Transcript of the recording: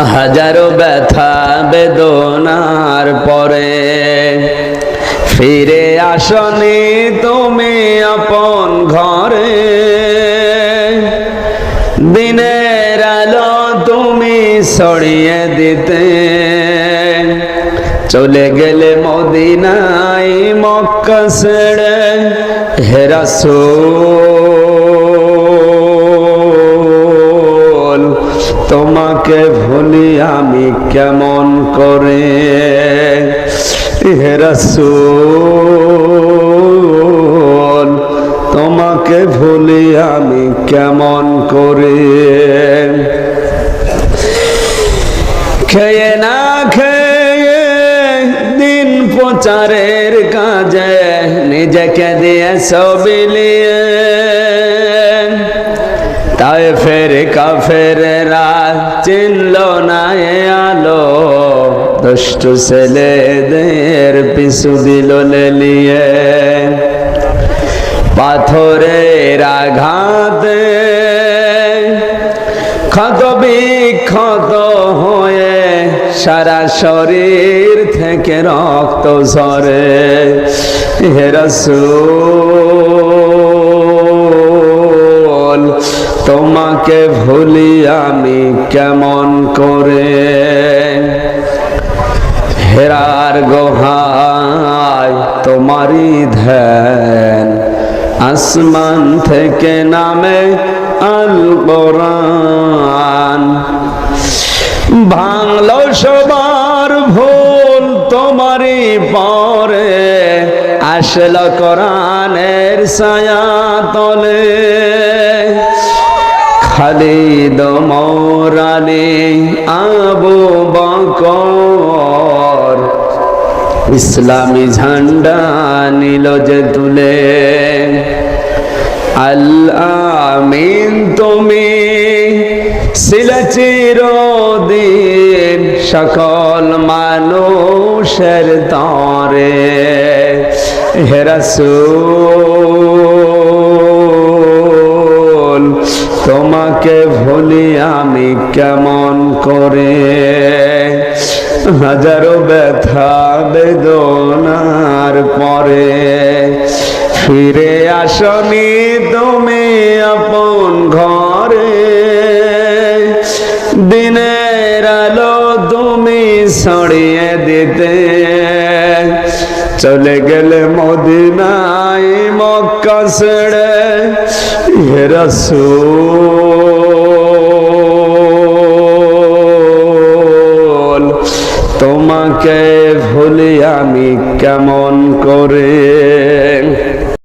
হাজারো ব্যথা বেদনার পরে ফিরে আসনি তুমি আপন ঘরে। দিনের আলো তুমি ছড়িয়ে দিতে চলে গেলে মদিনায় মক্কা ছেড়ে। হে রাসূল তোমাকে ভুলি আমি কেমন করে। হে রাসূল তোমাকে ভুলি আমি কেমন করে। খেয়ে না খেয়ে দিন প্রচারের কাজে নিজেকে দিয়ে বিলিয়ে তায়েফের কাফেররা চিনল না এ আলো। দুষ্ট ছেলেদের পিছু দিল লেলিয়ে। পাথরের আঘাতে ক্ষত বিক্ষত হয়ে সারা শরীর থেকে রক্ত ঝরে। হে রাসূল তোমাকে ভুলি আমি কেমন করে। হেরার গুহায় তোমারই ধ্যান আসমান থেকে নামে আল কোরআন। ভাঙলো সবার ভুল তোমারই পরে আসলো কোরআনের ছায়া তলে। খালিদ ওমর আলী আবু বকর ইসলামী ঝান্ডা নিল যে তুলে। আল আমিন তুমি ছিলে চিরদিন সকল মানুষের তরে। হে রাসূল তোমাকে ভুলি আমি কেমন করে। হাজারো ব্যথা বেদনার পরে ফিরে আসনি তুমি আপন ঘরে। দিনের আলো তুমি ছড়িয়ে দিতে চলে গেলে মদিনায় মক্কা ছেড়ে। হে রাসূল তোমাকে ভুলি আমি কেমন করে।